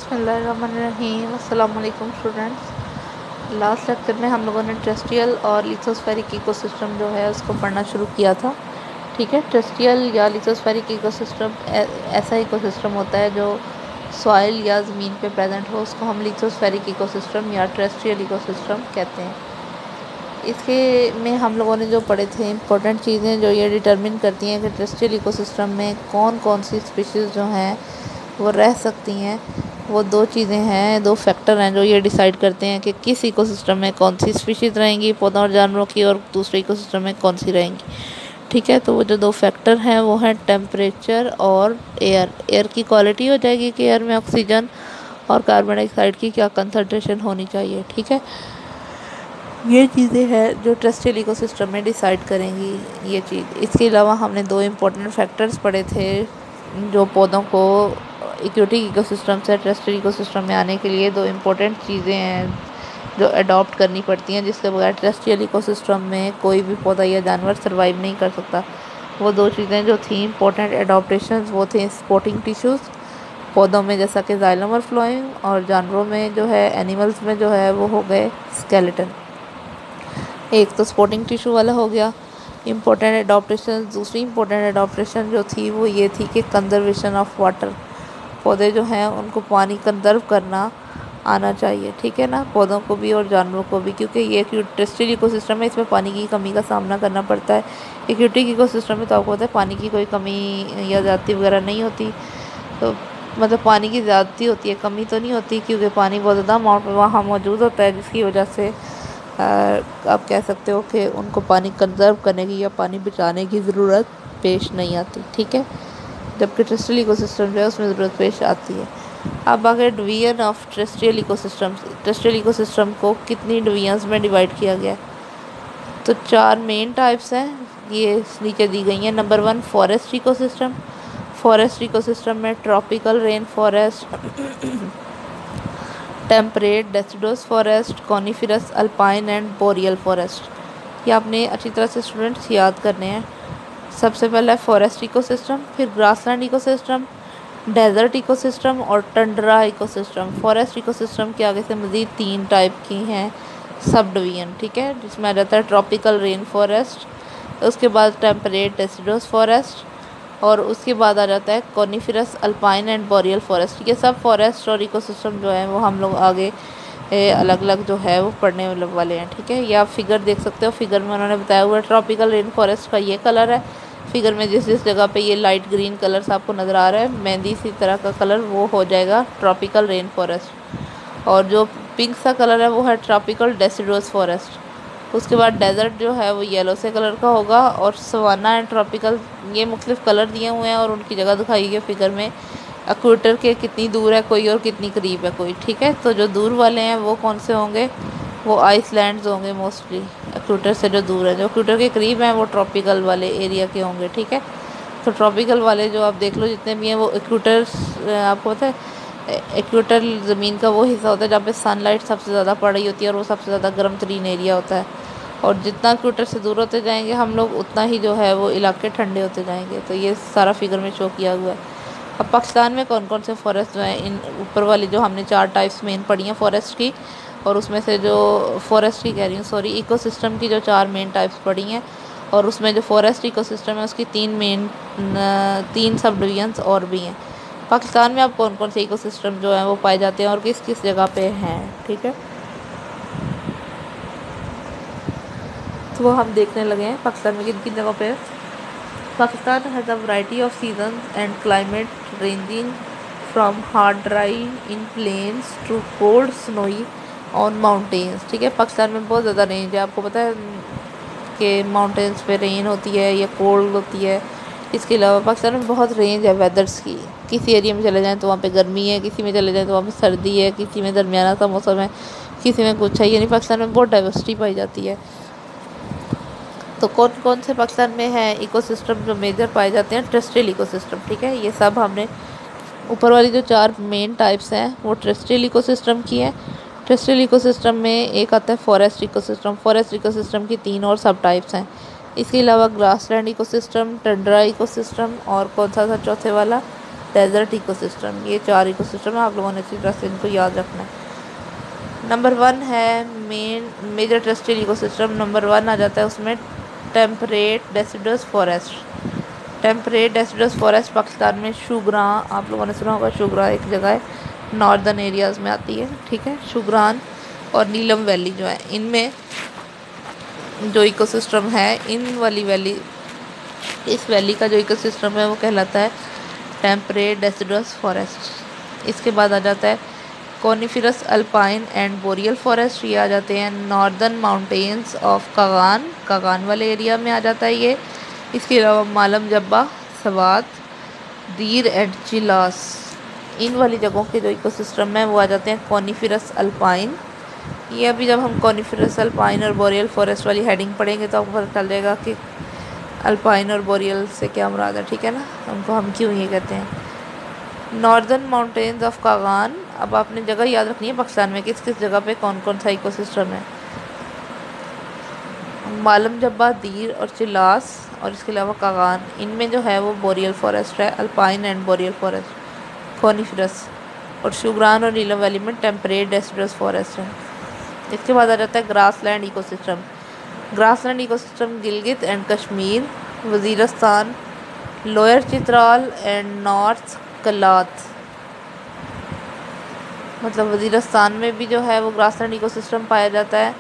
बिस्मिल्लाहिर्रहमानिर्रहीम। अस्सलाम वालेकुम स्टूडेंट्स। लास्ट लेक्चर में हम लोगों ने टेरेस्ट्रियल और लिथोस्फेरिक इकोसिस्टम जो है उसको पढ़ना शुरू किया था। ठीक है, टेरेस्ट्रियल या लिथोस्फेरिक इकोसिस्टम ऐसा इकोसिस्टम होता है जो सॉइल या ज़मीन पे प्रेजेंट हो, उसको हम लिथोस्फेरिक इकोसिस्टम या टेरेस्ट्रियल इकोसिस्टम कहते हैं। इसके में हम लोगों ने जो पढ़े थे इंपॉर्टेंट चीज़ें जो ये डिटरमिन करती हैं कि टेरेस्ट्रियल इकोसिस्टम में कौन कौन सी स्पीशीज़ जो हैं वो रह सकती हैं, वो दो चीज़ें हैं, दो फैक्टर हैं जो ये डिसाइड करते हैं कि किस इकोसिस्टम में कौन सी स्पीशीज़ रहेंगी पौधों और जानवरों की, और दूसरे इकोसिस्टम में कौन सी रहेंगी। ठीक है, तो वो जो दो फैक्टर हैं वो हैं टेम्परेचर और एयर। एयर की क्वालिटी हो जाएगी कि एयर में ऑक्सीजन और कार्बन डाइऑक्साइड की क्या कंसंट्रेशन होनी चाहिए। ठीक है, ये चीज़ें हैं जो टेरेस्ट्रियल इकोसिस्टम में डिसाइड करेंगी ये चीज़। इसके अलावा हमने दो इम्पोर्टेंट फैक्टर्स पढ़े थे जो पौधों को एक्वेटिक इकोसिस्टम से टेरेस्ट्रियल इकोसिस्टम में आने के लिए दो इम्पोर्टेंट चीज़ें हैं जो अडॉप्ट करनी पड़ती हैं, जिसके बगैर टेरेस्ट्रियल इकोसिस्टम में कोई भी पौधा या जानवर सर्वाइव नहीं कर सकता। वो दो चीज़ें जो थी इम्पोर्टेंट एडॉप्टेशंस वो थे सपोर्टिंग टिश्यूज़ पौधों में जैसा कि जाइलम और फ्लोएम, और जानवरों में जो है एनिमल्स में जो है वो हो गए स्केलेटन। एक तो सपोर्टिंग टिश्यू वाला हो गया इम्पोर्टेंट एडॉप्टेशन। दूसरी इम्पोर्टेंट एडॉप्टेशन जो थी वो ये थी कि कंजर्वेशन ऑफ वाटर। पौधे जो हैं उनको पानी कंजर्व करना आना चाहिए। ठीक है ना, पौधों को भी और जानवरों को भी, क्योंकि ये टेरेस्ट्रियल इकोसिस्टम है, इसमें पानी की कमी का सामना करना पड़ता है। एक्वेटिक इकोसिस्टम में तो आपको पता है पानी की कोई कमी या ज़्यादती वगैरह नहीं होती, तो मतलब पानी की ज़्यादती होती है, कमी तो नहीं होती, क्योंकि पानी बहुत ज़्यादा अमाउंट में वहाँ मौजूद होता है, जिसकी वजह से आप कह सकते हो कि उनको पानी कंजर्व करने की या पानी बचाने की ज़रूरत पेश नहीं आती। ठीक है, जबकि टेरेस्ट्रियल इकोसिस्टम जो है उसमें ज़रूरत पेश आती है। अब आगे division of terrestrial ecosystem. Terrestrial ecosystem को कितनी डिवीजन्स में डिवाइड किया गया है? तो चार मेन टाइप्स हैं, ये नीचे दी गई हैं। Number 1 forest ecosystem. Forest ecosystem में tropical rain forest, temperate deciduous forest, coniferous, alpine and boreal forest. ये आपने अच्छी तरह से स्टूडेंट्स याद करने हैं। सबसे पहला है फॉरेस्ट इकोसिस्टम, फिर ग्रासलैंड इकोसिस्टम, डेजर्ट इकोसिस्टम और टंड्रा इकोसिस्टम। फॉरेस्ट इकोसिस्टम के आगे से मज़ीद 3 टाइप की हैं सब डिवीजन। ठीक है, जिसमें आ जाता है ट्रॉपिकल रेन फॉरेस्ट, उसके बाद टेम्परेट डेसिडुअस फॉरेस्ट, और उसके बाद आ जाता है coniferous, alpine and boreal forest. ये सब फॉरेस्ट और इकोसिस्टम जो है वो हम लोग आगे अलग अलग जो है वो पढ़ने वाले हैं। ठीक है, ये आप फिगर देख सकते हो। फिगर में उन्होंने बताया हुआ है ट्रॉपिकल रेन फॉरेस्ट का ये कलर है। फिगर में जिस जिस जगह पे ये लाइट ग्रीन कलर आपको नज़र आ रहा है, मेहंदी सी तरह का कलर, वो हो जाएगा ट्रॉपिकल रेन फॉरेस्ट। और जो पिंक सा कलर है वो है ट्रॉपिकल डेसिडुअस फॉरेस्ट। उसके बाद डेजर्ट जो है वो येलो से कलर का होगा, और सवाना एंड ट्रॉपिकल, ये मुख्तलिफ कलर दिए हुए हैं और उनकी जगह दिखाई है फिगर में। इक्वेटर के कितनी दूर है कोई और कितनी करीब है कोई। ठीक है, तो जो दूर वाले हैं वो कौन से होंगे? वो आइसलैंड्स होंगे मोस्टली, इक्वेटर से जो दूर है। जो इक्वेटर के करीब हैं वो ट्रॉपिकल वाले एरिया के होंगे। ठीक है, तो ट्रॉपिकल वाले जो आप देख लो जितने भी हैं वो इक्वेटर, आपको पता है इक्वेटर ज़मीन का वो हिस्सा होता है जहाँ पे सनलाइट सबसे ज़्यादा पड़ रही होती है, और वो सबसे ज़्यादा गर्म तरीन एरिया होता है। और जितना इक्वेटर से दूर होते जाएंगे हम लोग, उतना ही जो है वो इलाके ठंडे होते जाएंगे। तो ये सारा फिगर में शो किया हुआ है। अब पाकिस्तान में कौन कौन से फॉरेस्ट जो हैं, इन ऊपर वाली जो हमने 4 टाइप्स मेन पढ़ी हैं फॉरेस्ट की, और उसमें से जो फॉरेस्ट की कह रही हूँ सॉरी, इकोसिस्टम की जो 4 मेन टाइप्स पढ़ी हैं, और उसमें जो फॉरेस्ट इकोसिस्टम है उसकी 3 सब डिवीजन्स और भी हैं। पाकिस्तान में अब कौन कौन से इकोसिस्टम जो हैं वो पाए जाते हैं और किस किस जगह पे हैं। ठीक है, तो वो हम देखने लगे हैं पाकिस्तान में किन किन जगहों पे है। Pakistan has a variety of seasons and climate ranging from hard dry in plains to cold snowy on mountains. ठीक है, पाकिस्तान में बहुत ज़्यादा रेंज है। आपको पता है कि माउंटेन्स पे रेन होती है या कोल्ड होती है। इसके अलावा पाकिस्तान में बहुत रेंज है वेदर्स की। किसी एरिया में चले जाएँ तो वहाँ पे गर्मी है, किसी में चले जाएँ तो वहाँ पे सर्दी है, किसी में दरमियाना सा मौसम है, किसी में कुछ है। यानी पाकिस्तान में बहुत डाइवर्सिटी पाई जाती है। तो कौन कौन से पाकिस्तान में है इकोसिस्टम जो मेजर पाए जाते हैं? Terrestrial ecosystem. ठीक है, ये सब हमने ऊपर वाली जो 4 मेन टाइप्स हैं वो टेरेस्ट्रियल इकोसिस्टम की है। टेरेस्ट्रियल इकोसिस्टम में एक आता है फॉरेस्ट इकोसिस्टम। फॉरेस्ट इकोसिस्टम की 3 और सब टाइप्स हैं। इसके अलावा ग्रासलैंड इकोसिस्टम, टंड्रा इकोसिस्टम, और कौन सा था चौथे वाला? Desert ecosystem. ये 4 इकोसिस्टम है, आप लोगों ने इसी तरह से इनको याद रखना है। नंबर 1 है मेजर टेरेस्ट्रियल इकोसिस्टम। नंबर 1 आ जाता है उसमें temperate deciduous forest. Temperate deciduous forest Pakistan में शुगरान, आप लोगों ने सुना होगा, शुगरान एक जगह है, नॉर्दर्न एरियाज़ में आती है, ठीक है। शुगरान और नीलम वैली जो है, इनमें जो इकोसिस्टम है, इन वाली वैली, इस वैली का जो इकोसिस्टम है वो कहलाता है टेम्परेट डेसिडुअस फॉरेस्ट। इसके बाद आ जाता है कॉनिफिरस अल्पाइन एंड बोरियल फॉरेस्ट। ये आ जाते हैं northern mountains of Kaghan, Kaghan वाले एरिया में आ जाता है ये। इसके अलावा मालम जब्बा, सवात, दीर एंड चिलास, इन वाली जगहों के जो इकोसिस्टम है वो आ जाते हैं कॉनिफिरस अल्पाइन। ये अभी जब हम कॉनिफिरस अल्पाइन और बोरियल फॉरेस्ट वाली हेडिंग पढ़ेंगे तो आपको पता चल जाएगा कि अल्पाइन और बोरियल से क्या मुराद है, ठीक है ना, उनको हम क्यों ये कहते हैं। नॉर्दर्न माउंटेन्स ऑफ कागान, अब आपने जगह याद रखनी है पाकिस्तान में किस किस जगह पे कौन कौन सा इकोसिस्टम है। मालम जब्बा, दीर और चिलास और इसके अलावा कागान, इनमें जो है वो बोरियल फॉरेस्ट है, अल्पाइन एंड बोरियल फॉरेस्ट, कॉनिफिरस। और शुगरान और नीलम वैली में टेम्परेट डेसिडुअस फॉरेस्ट है। इसके बाद आ जाता है grassland ecosystem. Grassland ecosystem Gilgit and Kashmir, Waziristan, lower Chitral and north कलात, मतलब वज़ीरिस्तान में भी जो है वो ग्रासलैंड इकोसिस्टम पाया जाता है।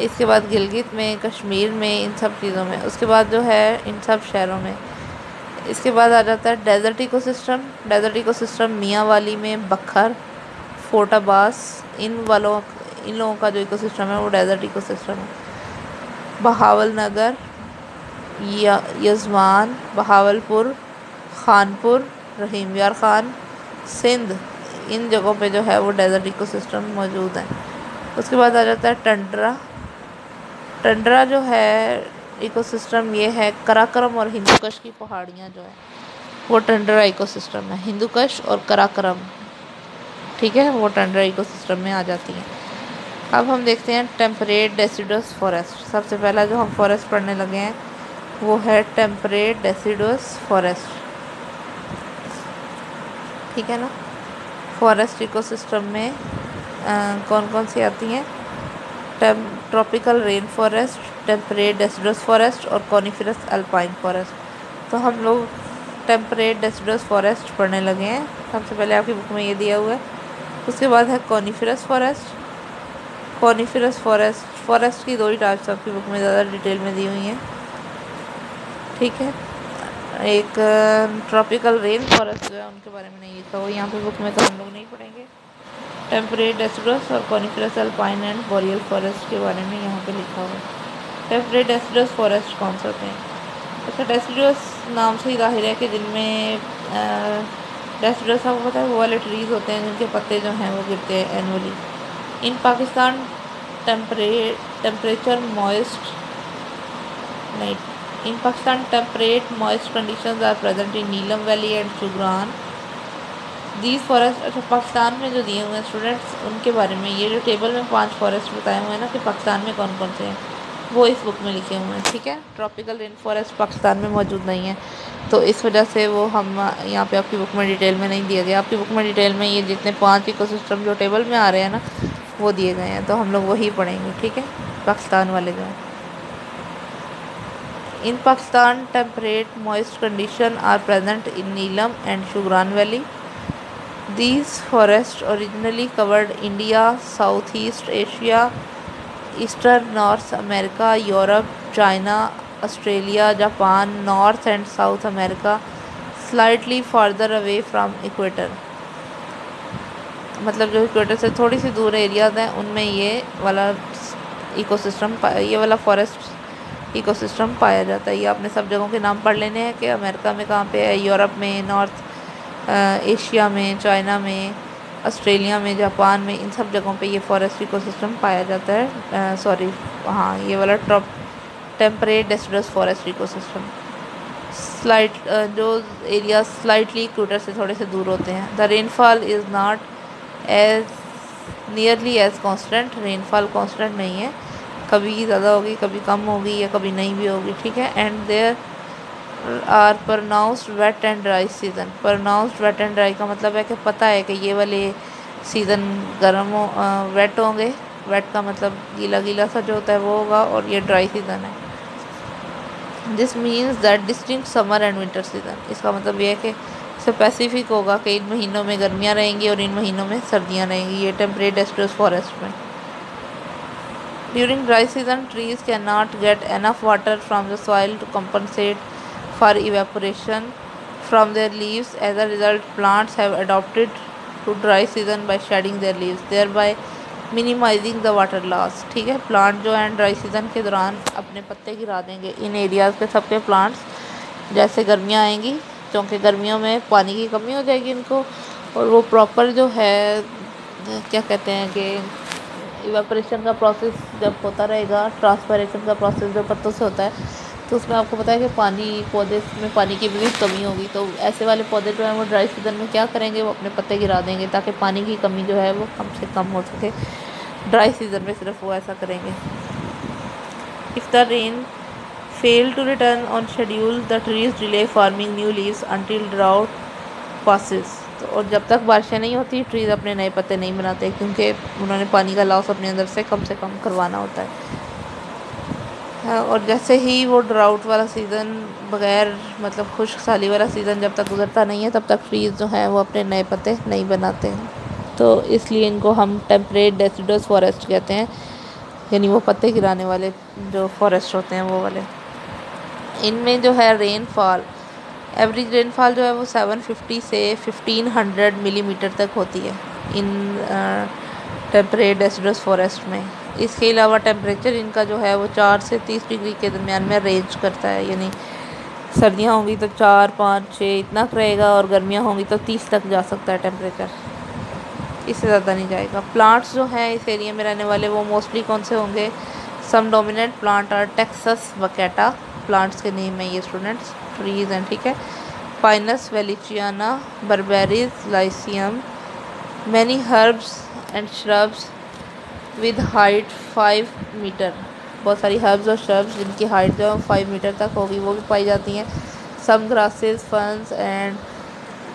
इसके बाद गिलगित में, कश्मीर में, इन सब चीज़ों में। उसके बाद जो है इन सब शहरों में। इसके बाद आ जाता है डेजर्ट इकोसिस्टम। डेजर्ट इकोसिस्टम मियाँ वाली में, बखर, फोर्ट अब्बास, इन लोगों का जो इकोसिस्टम है वो डेजर्ट इकोसिस्टम है। बहावल नगर, यजमान, बहावलपुर, खानपुर, रहीम यार खान, सिंध, इन जगहों पे जो है वो डेजर्ट इकोसिस्टम मौजूद है। उसके बाद आ जाता है टंड्रा। टंड्रा जो है इकोसिस्टम, ये है कराकरम और हिंदुकश की पहाड़ियाँ जो है वो टंड्रा इकोसिस्टम है। हिंदुकश और कराकरम, ठीक है, वो टंड्रा इकोसिस्टम में आ जाती हैं। अब हम देखते हैं टेम्परेट डेसिडुअस फॉरेस्ट। सबसे पहला जो हम फॉरेस्ट पढ़ने लगे हैं वो है टेम्परेट डेसिडुअस फॉरेस्ट, ठीक है ना। फॉरेस्ट इकोसिस्टम में कौन कौन सी आती हैं, tropical rain forest, temperate deciduous forest और कॉनिफिरस अल्पाइन फॉरेस्ट। तो हम लोग टेम्परेट डेसिडुअस फॉरेस्ट पढ़ने लगे हैं। सबसे पहले आपकी बुक में ये दिया हुआ है। उसके बाद है कॉनिफिरस फॉरेस्ट। कॉनिफिरस फॉरेस्ट की 2 ही टाइप्स आपकी बुक में ज़्यादा डिटेल में दी हुई हैं, ठीक है। एक ट्रॉपिकल रेन फॉरेस्ट जो है उनके बारे में नहीं लिखा हुआ यहाँ पे बुक में, तो हम लोग नहीं पढ़ेंगे। टेम्परेट डेसिडुअस और कॉनिफिरस अल्पाइन एंड बोरियल फॉरेस्ट के बारे में यहाँ पे लिखा हुआ है। टेम्परेट डेसिडुअस फॉरेस्ट कौन से होते हैं। अच्छा, डेसिडुअस नाम से ही जाहिर है कि जिनमें डेसिडुअस आपको पता है वो वाले ट्रीज़ होते हैं जिनके पत्ते जो हैं वो गिरते हैं annually. In Pakistan temperature moist नहीं in Pakistan temperate moist conditions are present in Neelum valley and Shogran these forest. अच्छा, पाकिस्तान में जो दिए हुए हैं स्टूडेंट्स उनके बारे में, ये जो टेबल में 5 फॉरेस्ट बताए हुए हैं ना कि पाकिस्तान में कौन कौन से हैं, वो इस बुक में लिखे हुए हैं, ठीक है। ट्रॉपिकल रेन फॉरेस्ट पाकिस्तान में मौजूद नहीं है, तो इस वजह से वो हम यहाँ पे आपकी बुक में डिटेल में नहीं दिया गया। आपकी बुक में डिटेल में ये जितने 5 इकोसिस्टम जो टेबल में आ रहे हैं ना वो दिए गए हैं, तो हम लोग वही पढ़ेंगे, ठीक है, पाकिस्तान वाले जो हैं। In Pakistan temperate moist condition are present in Neelum and Shogran valley. These forests originally covered India, Southeast Asia, Eastern North America, Europe, China, Australia, Japan, North and South America, slightly further away from equator। मतलब जो equator से थोड़ी सी दूर areas हैं उनमें ये वाला ecosystem, ये वाला फॉरेस्ट इकोसिस्टम पाया जाता है। ये आपने सब जगहों के नाम पढ़ लेने हैं कि अमेरिका में कहाँ पे है, यूरोप में, नॉर्थ एशिया में, चाइना में, ऑस्ट्रेलिया में, जापान में, इन सब जगहों पे ये फॉरेस्ट इकोसिस्टम पाया जाता है। सॉरी, हाँ, ये वाला टेम्परेट डेसिडुअस फॉरेस्ट इकोसिस्टम। जो एरिया स्लाइटली इक्वेटर से थोड़े से दूर होते हैं। The rainfall is not as nearly as constant. Rainfall constant नहीं है, कभी ज़्यादा होगी, कभी कम होगी या कभी नहीं भी होगी, ठीक है। And there are pronounced wet and dry season. Pronounced wet and dry का मतलब है कि पता है कि ये वाले सीज़न गर्म वेट होंगे। वेट का मतलब गीला गीला सा जो होता है वो होगा, और ये ड्राई सीज़न है। This means that distinct summer and winter season. इसका मतलब ये है कि स्पेसिफिक होगा कि इन महीनों में गर्मियाँ रहेंगी और इन महीनों में सर्दियाँ रहेंगी। ये टेम्परेट डेसिडुअस फॉरेस्ट में। During dry season trees can not get enough water from the soil to compensate for evaporation from their leaves. As a result, plants have adopted to dry season by shedding their leaves, thereby minimizing the water loss। ठीक है, plant जो हैं dry season के दौरान अपने पत्ते गिरा देंगे। इन एरियाज़ पे सबके प्लांट्स, जैसे गर्मियाँ आएंगी, क्योंकि गर्मियों में पानी की कमी हो जाएगी इनको, और वो प्रॉपर जो है क्या कहते हैं कि इवेपोरेशन का प्रोसेस जब होता रहेगा, ट्रांसपरेशन का प्रोसेस जो पत्तों से होता है, तो उसमें आपको पता है कि पानी, पौधे में पानी की भी कमी होगी। तो ऐसे वाले पौधे जो हैं वो ड्राई सीज़न में क्या करेंगे, वो अपने पत्ते गिरा देंगे ताकि पानी की कमी जो है वो कम से कम हो सके। ड्राई सीज़न में सिर्फ वो ऐसा करेंगे। If the rain fail to return on schedule the trees delay forming new leaves until drought passes. तो और जब तक बारिशें नहीं होती, ट्रीज़ अपने नए पत्ते नहीं बनाते, क्योंकि उन्होंने पानी का लॉस अपने अंदर से कम करवाना होता है। हाँ, और जैसे ही वो ड्राउट वाला सीज़न, बग़ैर मतलब खुश्क साली वाला सीज़न जब तक गुजरता नहीं है, तब तक ट्रीज़ जो हैं वो अपने नए पत्ते नहीं बनाते हैं। तो इसलिए इनको हम टेम्परेट डेसिडुअस फॉरेस्ट कहते हैं, यानी वो पत्ते गिराने वाले जो फॉरेस्ट होते हैं वो वाले। इनमें जो है रेनफॉल, एवरेज रेनफॉल जो है वो 750 से 1500 मिलीमीटर तक होती है इन टेम्परेट डेसिडुअस फॉरेस्ट में। इसके अलावा टेम्परेचर इनका जो है वो 4 से 30 डिग्री के दरमियान में रेंज करता है, यानी सर्दियाँ होंगी तो 4, 5, 6 इतना रहेगा, और गर्मियाँ होंगी तो 30 तक जा सकता है टेम्परेचर, इससे ज़्यादा नहीं जाएगा। प्लांट्स जो हैं इस एरिया में रहने वाले वो मोस्टली कौन से होंगे? Some dominant plant are Taxus baccata, plants के नेम है ये स्टूडेंट्स, ट्रीज़ हैं, ठीक है। Pinus wallichiana, Berberis, Lycium, many herbs and shrubs with height 5 metre. बहुत सारी हर्ब्स और श्रब्स जिनकी हाइट जो है 5 मीटर तक होगी वो भी पाई जाती हैं। Some grasses, ferns and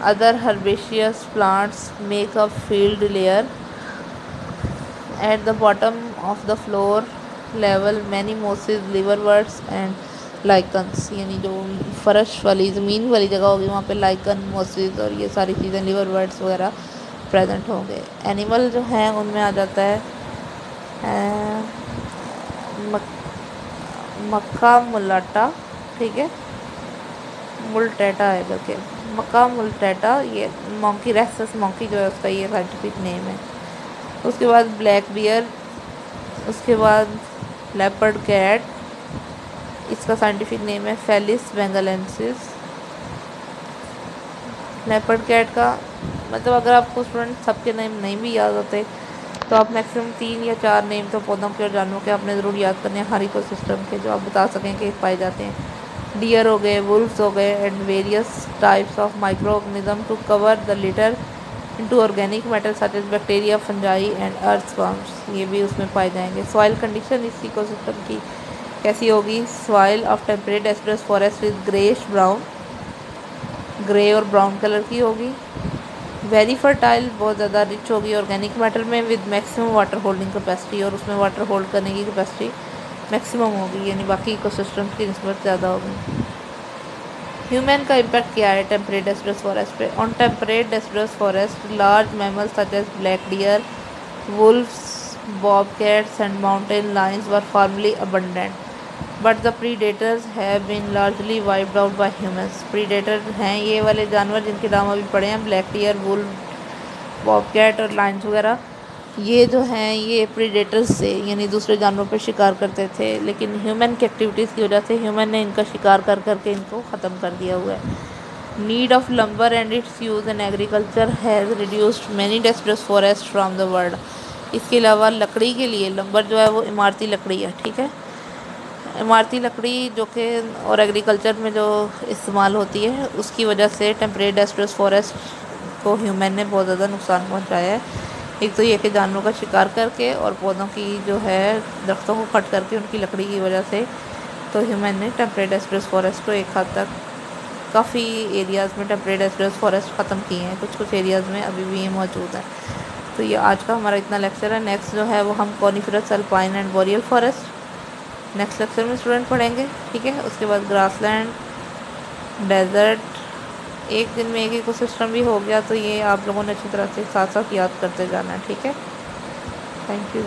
other herbaceous plants make a field layer at the bottom of the floor level many mosses, liverworts and lichens, यानी जो फर्श वाली ज़मीन वाली जगह होगी वहाँ पे लाइकन, मोसेस और ये सारी चीज़ें, लिवरवर्ट्स वगैरह प्रेजेंट होंगे। एनिमल जो हैं उनमें आ जाता है मक्का मुलाटा, ठीक है, मुलटेटा है बल्कि मक्का मुलटेटा, ये मॉन्की, रेक्सस मॉन्की जो है उसका ये साइंटिफिक नेम है। उसके बाद ब्लैक बियर, उसके बाद लेपर्ड कैट, इसका साइंटिफिक नेम है फेलिस बेंगालेंसिस। लेपर्ड कैट का मतलब अगर आपको स्टूडेंट सबके नेम नहीं भी याद होते तो आप मैक्सिमम 3 या 4 नेम तो पौधों के और जानवरों के आपने ज़रूर याद करने हैं, हर इकोसिस्टम के, जो आप बता सकें कि पाए जाते हैं। डियर हो गए, वुल्फ्स हो गए, and various types of micro organism to cover the litter into organic matter such as bacteria, fungi and earthworms, ये भी उसमें पाए जाएंगे। सॉइल कंडीशन इस इकोसिस्टम की कैसी होगी? Soil of temperate deciduous forest is greyish brown, grey और ब्राउन कलर की होगी। वेरी फर्टाइल, बहुत ज़्यादा रिच होगी ऑर्गेनिक मैटर में, with maximum water holding capacity, और उसमें वाटर होल्ड करने की कैपेसिटी मैक्सिमम होगी, यानी बाकी इकोसिस्टम की निस्बत ज़्यादा होगी। ह्यूमन का इम्पैक्ट क्या है टेम्परेट डेसिडुअस फॉरेस्ट पे? On temperate deciduous forest large mammals such as black deer, wolves, bobcats and mountain lions were formerly abundant, but the predators have been largely wiped out by humans। predator हैं ये वाले जानवर जिनके नाम अभी पढ़े हैं, ब्लैक डियर, वुल्फ, बॉबकैट और लायंस वगैरह, ये जो हैं ये प्रीडेटर्स से, यानी दूसरे जानवरों पर शिकार करते थे, लेकिन ह्यूमन की एक्टिविटीज़ की वजह से ह्यूमन ने इनका शिकार कर करके इनको ख़त्म कर दिया हुआ है। Need of lumbar and it's use in agriculture has reduced many deciduous forest from the world. इसके अलावा लकड़ी के लिए, लंबर जो है वो इमारती लकड़ी है, ठीक है, इमारती लकड़ी जो कि और एग्रीकल्चर में जो इस्तेमाल होती है, उसकी वजह से टेम्परेट डेसिडुअस फॉरेस्ट को ह्यूमन ने बहुत ज़्यादा नुकसान पहुंचाया है। एक तो ये कि जानवरों का शिकार करके और पौधों की जो है दरख्तों को कट करके उनकी लकड़ी की वजह से, तो ह्यूमन ने टेम्परेट डेसिडुअस फॉरेस्ट को एक हद तक काफ़ी एरियाज़ में टेम्परेट डेसिडुअस फॉरेस्ट ख़त्म किए हैं, कुछ कुछ एरियाज़ में अभी भी ये मौजूद है। तो ये आज का हमारा इतना लेक्चर है। नेक्स्ट जो है वो हम coniferous, alpine and boreal forest next lecture में स्टूडेंट पढ़ेंगे, ठीक है। उसके बाद ग्रासलैंड, डेजर्ट, एक दिन में एक इकोसिस्टम भी हो गया। तो ये आप लोगों ने अच्छी तरह से साथ साथ याद करते जाना है, ठीक है। Thank you.